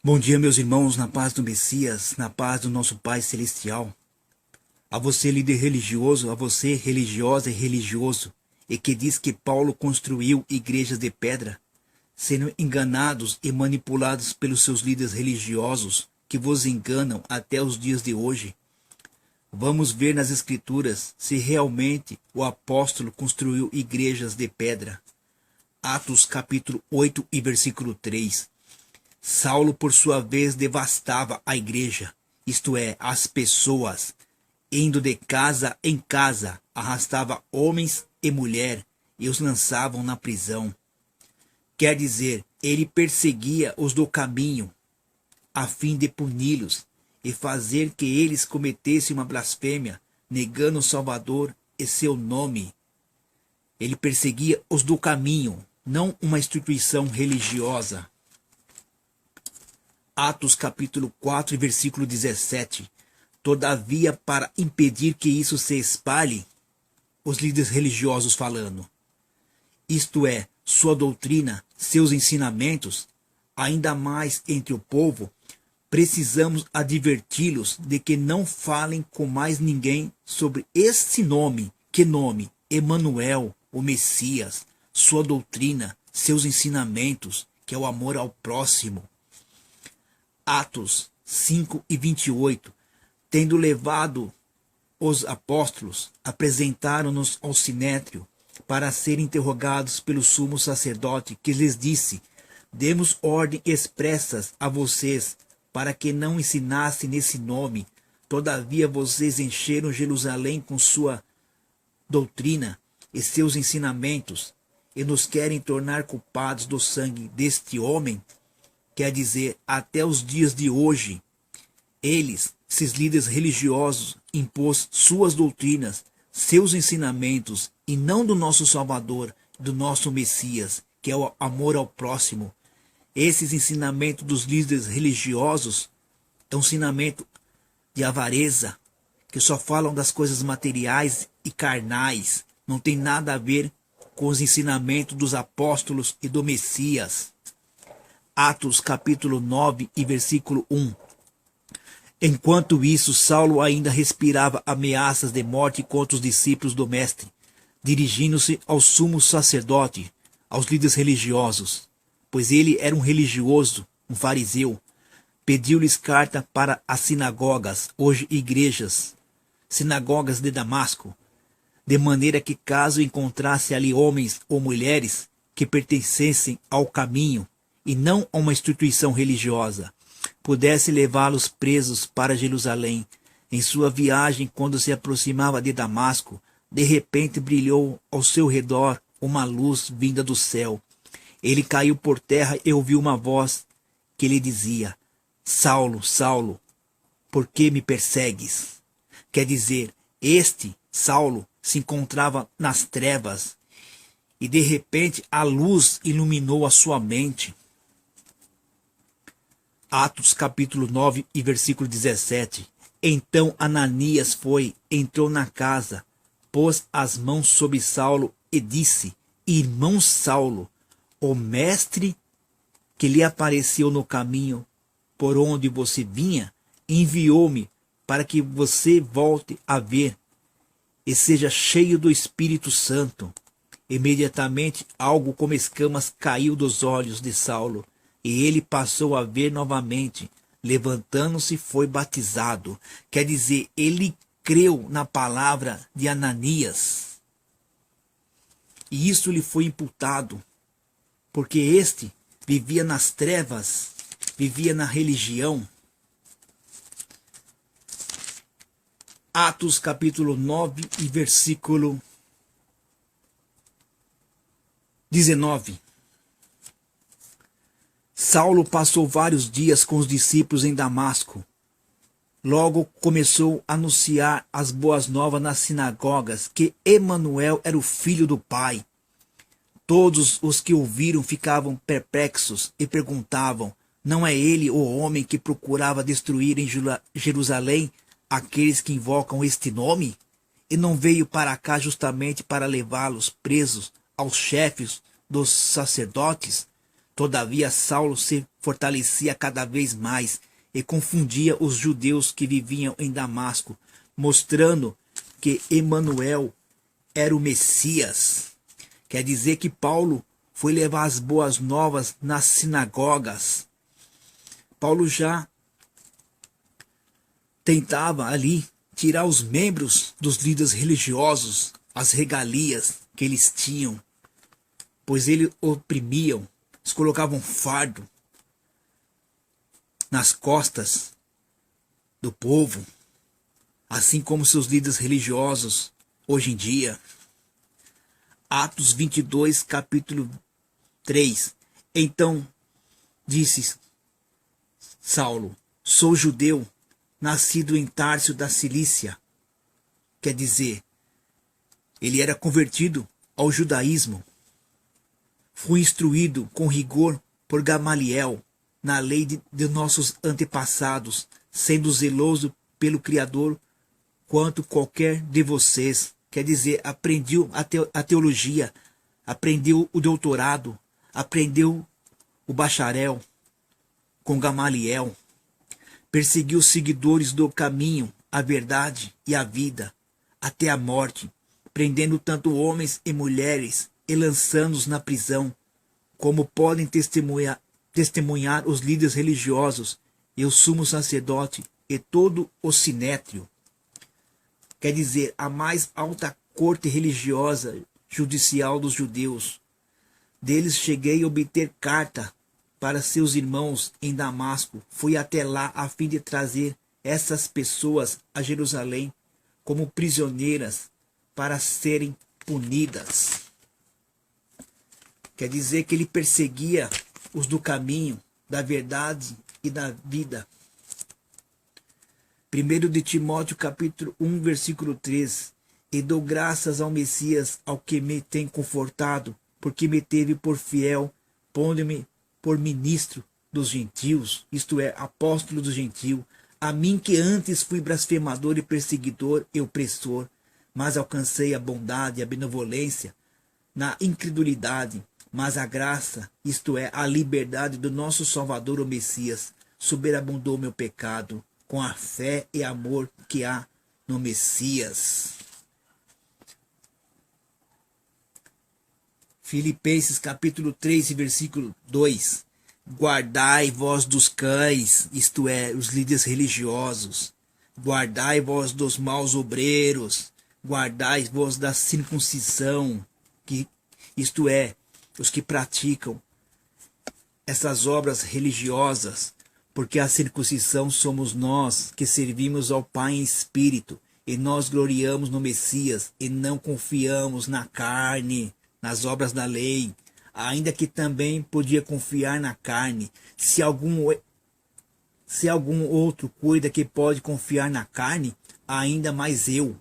Bom dia, meus irmãos, na paz do Messias, na paz do nosso Pai Celestial. A você, líder religioso, a você, religiosa e religioso, e que diz que Paulo construiu igrejas de pedra, sendo enganados e manipulados pelos seus líderes religiosos, que vos enganam até os dias de hoje. Vamos ver nas Escrituras se realmente o apóstolo construiu igrejas de pedra. Atos capítulo 8 e versículo 3. Saulo, por sua vez, devastava a igreja, isto é, as pessoas, indo de casa em casa, arrastava homens e mulher e os lançavam na prisão. Quer dizer, ele perseguia os do caminho, a fim de puni-los e fazer que eles cometessem uma blasfêmia, negando o Salvador e seu nome. Ele perseguia os do caminho, não uma instituição religiosa. Atos capítulo 4, versículo 17. Todavia, para impedir que isso se espalhe, os líderes religiosos falando, isto é, sua doutrina, seus ensinamentos, ainda mais entre o povo, precisamos adverti-los de que não falem com mais ninguém sobre este nome. Que nome? Emanuel, o Messias, sua doutrina, seus ensinamentos, que é o amor ao próximo. Atos 5 e 28. Tendo levado os apóstolos, apresentaram-nos ao sinédrio para serem interrogados pelo sumo sacerdote, que lhes disse: demos ordem expressas a vocês para que não ensinassem nesse nome. Todavia vocês encheram Jerusalém com sua doutrina e seus ensinamentos, e nos querem tornar culpados do sangue deste homem. Quer dizer, até os dias de hoje, esses líderes religiosos, impôs suas doutrinas, seus ensinamentos, e não do nosso Salvador, do nosso Messias, que é o amor ao próximo. Esses ensinamentos dos líderes religiosos é um ensinamento de avareza, que só falam das coisas materiais e carnais, não tem nada a ver com os ensinamentos dos apóstolos e do Messias. Atos capítulo 9 e versículo 1. Enquanto isso, Saulo ainda respirava ameaças de morte contra os discípulos do Mestre, dirigindo-se ao sumo sacerdote, aos líderes religiosos, pois ele era um religioso, um fariseu. Pediu-lhes carta para as sinagogas, hoje igrejas, sinagogas de Damasco, de maneira que caso encontrasse ali homens ou mulheres que pertencessem ao caminho, e não a uma instituição religiosa, pudesse levá-los presos para Jerusalém. Em sua viagem, quando se aproximava de Damasco, de repente brilhou ao seu redor uma luz vinda do céu. Ele caiu por terra e ouviu uma voz que lhe dizia: Saulo, Saulo, por que me persegues? Quer dizer, este, Saulo, se encontrava nas trevas e de repente a luz iluminou a sua mente. Atos capítulo 9 e versículo 17. Então Ananias entrou na casa, pôs as mãos sobre Saulo e disse: Irmão Saulo, o mestre que lhe apareceu no caminho por onde você vinha, enviou-me para que você volte a ver e seja cheio do Espírito Santo. Imediatamente algo como escamas caiu dos olhos de Saulo, e ele passou a ver novamente. Levantando-se, foi batizado. Quer dizer, ele creu na palavra de Ananias. E isso lhe foi imputado, porque este vivia nas trevas, vivia na religião. Atos capítulo 9 e versículo 19. Saulo passou vários dias com os discípulos em Damasco. Logo começou a anunciar as boas novas nas sinagogas, que Emanuel era o filho do Pai. Todos os que ouviram ficavam perplexos e perguntavam: não é ele o homem que procurava destruir em Jerusalém aqueles que invocam este nome? E não veio para cá justamente para levá-los presos aos chefes dos sacerdotes? Todavia Saulo se fortalecia cada vez mais e confundia os judeus que viviam em Damasco, mostrando que Emanuel era o Messias. Quer dizer que Paulo foi levar as boas novas nas sinagogas. Paulo já tentava ali tirar os membros dos líderes religiosos, as regalias que eles tinham, pois eles oprimiam, eles colocavam fardo nas costas do povo, assim como seus líderes religiosos hoje em dia. Atos 22, capítulo 3. Então disse Saulo: sou judeu, nascido em Tárcio da Cilícia. Quer dizer, ele era convertido ao judaísmo. Fui instruído com rigor por Gamaliel na lei de nossos antepassados, sendo zeloso pelo Criador quanto qualquer de vocês. Quer dizer, aprendeu a teologia, aprendeu o doutorado, aprendeu o bacharel com Gamaliel. Perseguiu os seguidores do caminho, a verdade e a vida, até a morte, prendendo tanto homens e mulheres e lançando-os na prisão, como podem testemunhar os líderes religiosos e o sumo sacerdote e todo o sinédrio. Quer dizer, a mais alta corte religiosa judicial dos judeus. Deles cheguei a obter carta para seus irmãos em Damasco. Fui até lá a fim de trazer essas pessoas a Jerusalém como prisioneiras para serem punidas. Quer dizer que ele perseguia os do caminho, da verdade e da vida. 1 de Timóteo capítulo 1, versículo 3. E dou graças ao Messias, ao que me tem confortado, porque me teve por fiel, pondo-me por ministro dos gentios, isto é, apóstolo dos gentios, a mim que antes fui blasfemador e perseguidor e opressor, mas alcancei a bondade e a benevolência na incredulidade, mas a graça, isto é, a liberdade do nosso Salvador, o Messias, superabundou meu pecado, com a fé e amor que há no Messias. Filipenses capítulo 3, versículo 2. Guardai vós dos cães, isto é, os líderes religiosos. Guardai vós dos maus obreiros. Guardai vós da circuncisão, isto é, os que praticam essas obras religiosas, porque a circuncisão somos nós que servimos ao Pai em espírito, e nós gloriamos no Messias, e não confiamos na carne, nas obras da lei, ainda que também podia confiar na carne. Se algum outro cuida que pode confiar na carne, ainda mais eu,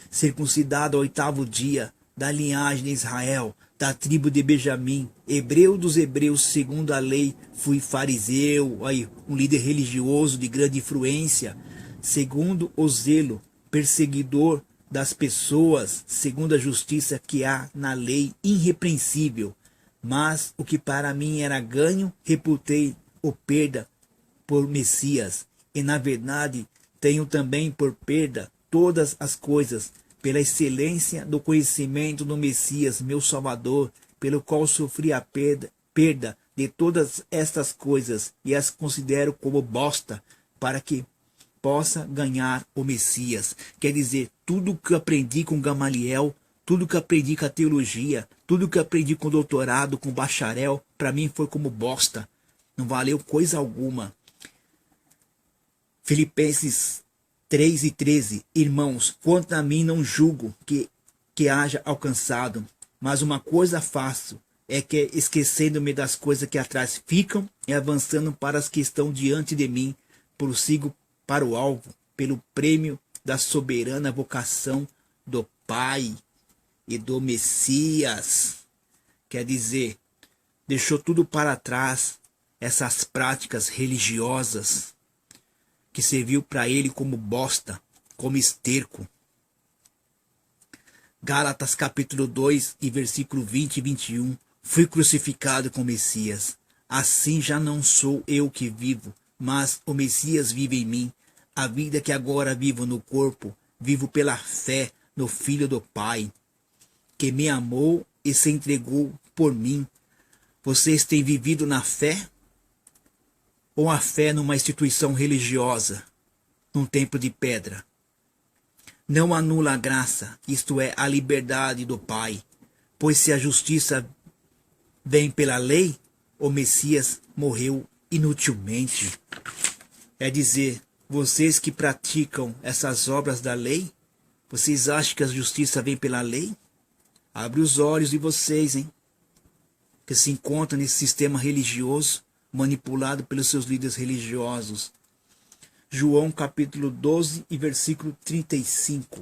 circuncidado ao 8º dia, da linhagem de Israel, da tribo de Benjamim, hebreu dos hebreus, segundo a lei, fui fariseu, aí, um líder religioso de grande influência, segundo o zelo, perseguidor das pessoas, segundo a justiça que há na lei, irrepreensível. Mas o que para mim era ganho, reputei o perda por Messias, e na verdade tenho também por perda todas as coisas, pela excelência do conhecimento do Messias, meu Salvador, pelo qual sofri a perda de todas estas coisas, e as considero como bosta, para que possa ganhar o Messias. Quer dizer, tudo que eu aprendi com Gamaliel, tudo que eu aprendi com a teologia, tudo que eu aprendi com o doutorado, com o bacharel, para mim foi como bosta. Não valeu coisa alguma. Filipenses 3:13. Irmãos, quanto a mim não julgo que haja alcançado, mas uma coisa faço, é que esquecendo-me das coisas que atrás ficam e avançando para as que estão diante de mim, prossigo para o alvo, pelo prêmio da soberana vocação do Pai e do Messias. Quer dizer, deixou tudo para trás, essas práticas religiosas, que serviu para ele como bosta, como esterco. Gálatas capítulo 2 e versículo 20 e 21. Fui crucificado com o Messias. Assim já não sou eu que vivo, mas o Messias vive em mim. A vida que agora vivo no corpo, vivo pela fé no Filho do Pai, que me amou e se entregou por mim. Vocês têm vivido na fé? Ou a fé numa instituição religiosa, num templo de pedra? Não anula a graça, isto é, a liberdade do Pai, pois se a justiça vem pela lei, o Messias morreu inutilmente. É dizer, vocês que praticam essas obras da lei, vocês acham que a justiça vem pela lei? Abre os olhos de vocês, hein? Que se encontram nesse sistema religioso, manipulado pelos seus líderes religiosos. João capítulo 12 e versículo 35.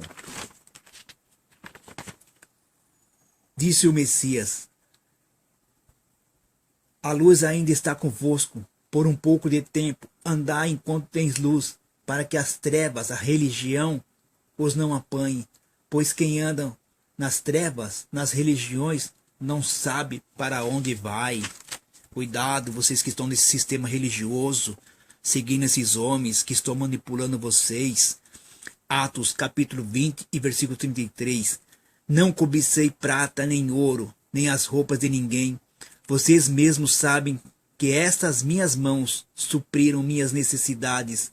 Disse o Messias: a luz ainda está convosco, por um pouco de tempo, andai enquanto tens luz, para que as trevas, a religião, os não apanhe, pois quem anda nas trevas, nas religiões, não sabe para onde vai. Cuidado, vocês que estão nesse sistema religioso, seguindo esses homens que estão manipulando vocês. Atos capítulo 20 e versículo 33. Não cobicei prata nem ouro, nem as roupas de ninguém. Vocês mesmos sabem que estas minhas mãos supriram minhas necessidades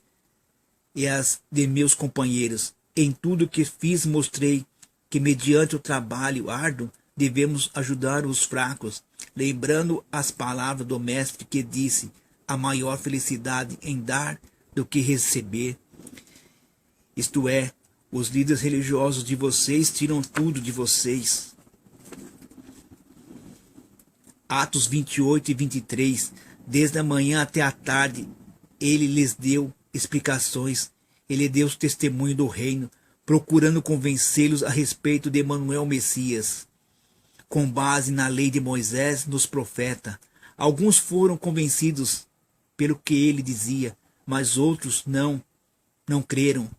e as de meus companheiros. Em tudo que fiz mostrei que mediante o trabalho árduo devemos ajudar os fracos, lembrando as palavras do Mestre que disse: a maior felicidade em dar do que receber. Isto é, os líderes religiosos de vocês tiram tudo de vocês. Atos 28 e 23. Desde a manhã até a tarde, ele lhes deu explicações. Ele deu testemunho do reino, procurando convencê-los a respeito de Emanuel Messias, com base na lei de Moisés nos profetas. Alguns foram convencidos pelo que ele dizia, mas outros não creram.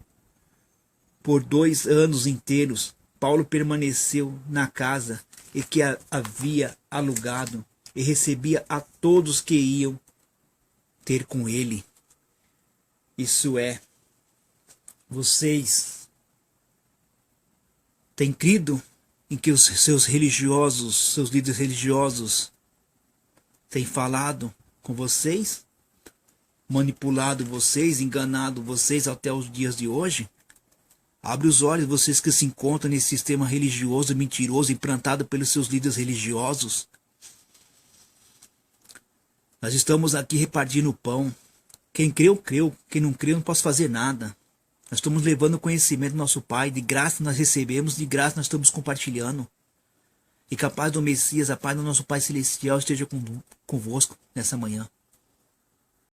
Por 2 anos inteiros, Paulo permaneceu na casa e que havia alugado e recebia a todos que iam ter com ele. Isso é, vocês têm crido em que os seus religiosos, seus líderes religiosos têm falado com vocês, manipulado vocês, enganado vocês até os dias de hoje? Abre os olhos, vocês que se encontram nesse sistema religioso mentiroso implantado pelos seus líderes religiosos. Nós estamos aqui repartindo o pão. Quem creu, creu. Quem não creu, não posso fazer nada. Nós estamos levando o conhecimento do nosso Pai. De graça nós recebemos, de graça nós estamos compartilhando. E que a paz do Messias, a paz do nosso Pai Celestial esteja convosco nessa manhã.